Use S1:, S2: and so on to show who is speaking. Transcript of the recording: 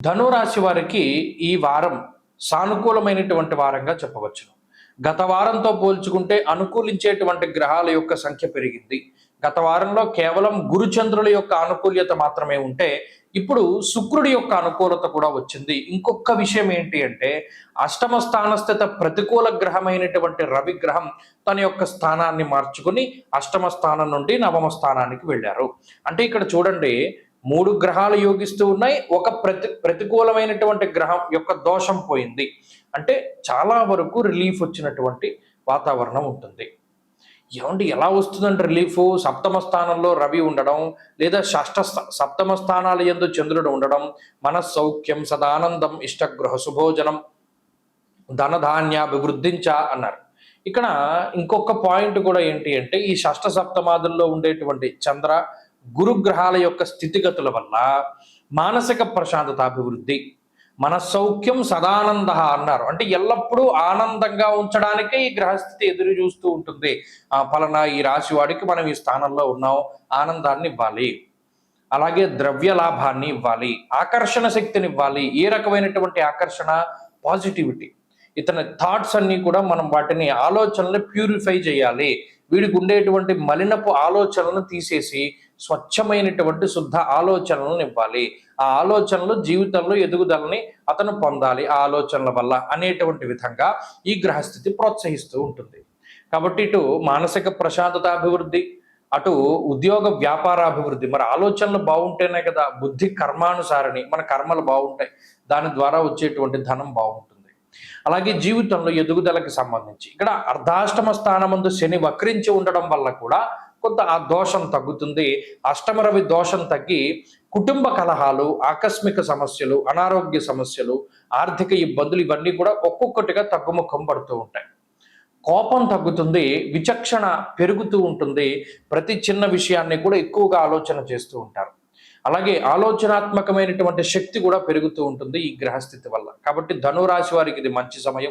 S1: ధనురాశి వారికి ఈ వారం సానుకూలమైనటువంటి వారంగా చెప్పవచ్చును. గత వారంతో పోల్చుకుంటే అనుకూలించేటువంటి గ్రహాల యొక్క సంఖ్య పెరిగింది. గత వారంలో కేవలం గురుచంద్రుల యొక్క అనుకూల్యత మాత్రమే ఉంటే ఇప్పుడు శుక్రుడి యొక్క అనుకూలత కూడా వచ్చింది. ఇంకొక విషయం ఏంటి అంటే అష్టమ స్థానస్థిత ప్రతికూల గ్రహమైనటువంటి రవి గ్రహం తన యొక్క స్థానాన్ని మార్చుకుని అష్టమ స్థానం నుండి నవమ స్థానానికి వెళ్ళారు. అంటే ఇక్కడ చూడండి, మూడు గ్రహాలు యోగిస్తూ ఉన్నాయి. ఒక ప్రతికూలమైనటువంటి గ్రహం యొక్క దోషం పోయింది. అంటే చాలా వరకు రిలీఫ్ వచ్చినటువంటి వాతావరణం ఉంటుంది. ఏమండి ఎలా వస్తుందంటే రిలీఫ్? సప్తమ స్థానంలో రవి ఉండడం, లేదా సప్తమ స్థానాల యందు చంద్రుడు ఉండడం, మనస్సౌఖ్యం సదానందం ఇష్టగృహ సుభోజనం ధనధాన్యాభివృద్ధించ అన్నారు. ఇక్కడ ఇంకొక పాయింట్ కూడా ఏంటి అంటే ఈ షష్ఠ సప్తమాదుల్లో ఉండేటువంటి చంద్ర గురుగ్రహాల యొక్క స్థితిగతుల వల్ల మానసిక ప్రశాంతత అభివృద్ధి, మనస్సౌఖ్యం సదానంద అన్నారు. అంటే ఎల్లప్పుడూ ఆనందంగా ఉంచడానికే ఈ గ్రహస్థితి ఎదురు చూస్తూ ఉంటుంది. ఫలానా ఈ రాశి వాడికి మనం ఈ స్థానంలో ఉన్నాం, ఆనందాన్ని ఇవ్వాలి, అలాగే ద్రవ్య లాభాన్ని ఇవ్వాలి, ఆకర్షణ శక్తిని ఇవ్వాలి. ఏ రకమైనటువంటి ఆకర్షణ? పాజిటివిటీ. ఇతని థాట్స్ అన్నీ కూడా మనం వాటిని ఆలోచనలు ప్యూరిఫై చేయాలి. వీడికి ఉండేటువంటి మలినపు ఆలోచనలను తీసేసి స్వచ్ఛమైనటువంటి శుద్ధ ఆలోచనలను ఇవ్వాలి. ఆ ఆలోచనలు జీవితంలో ఎదుగుదలని అతను పొందాలి ఆ ఆలోచనల వల్ల అనేటువంటి విధంగా ఈ గ్రహస్థితి ప్రోత్సహిస్తూ ఉంటుంది. కాబట్టి ఇటు మానసిక ప్రశాంతత అభివృద్ధి, అటు ఉద్యోగ వ్యాపార అభివృద్ధి. మరి ఆలోచనలు బాగుంటేనే కదా బుద్ధి కర్మానుసారిని, మన కర్మలు బాగుంటాయి, దాని ద్వారా వచ్చేటువంటి ధనం బాగుంటుంది. అలాగే జీవితంలో ఎదుగుదలకి సంబంధించి ఇక్కడ అర్ధాష్టమ స్థానమందు శని వక్రించి ఉండడం వల్ల కూడా కొంత ఆ దోషం తగ్గుతుంది. అష్టమ రవి దోషం తగ్గి కుటుంబ కలహాలు, ఆకస్మిక సమస్యలు, అనారోగ్య సమస్యలు, ఆర్థిక ఇబ్బందులు ఇవన్నీ కూడా ఒక్కొక్కటిగా తగ్గుముఖం పడుతూ ఉంటాయి. కోపం తగ్గుతుంది, విచక్షణ పెరుగుతూ ఉంటుంది, ప్రతి చిన్న విషయాన్ని కూడా ఎక్కువగా ఆలోచన చేస్తూ ఉంటారు. అలాగే ఆలోచనాత్మకమైనటువంటి శక్తి కూడా పెరుగుతూ ఉంటుంది ఈ గ్రహస్థితి వల్ల. కాబట్టి ధనురాశి వారికి ఇది మంచి సమయం.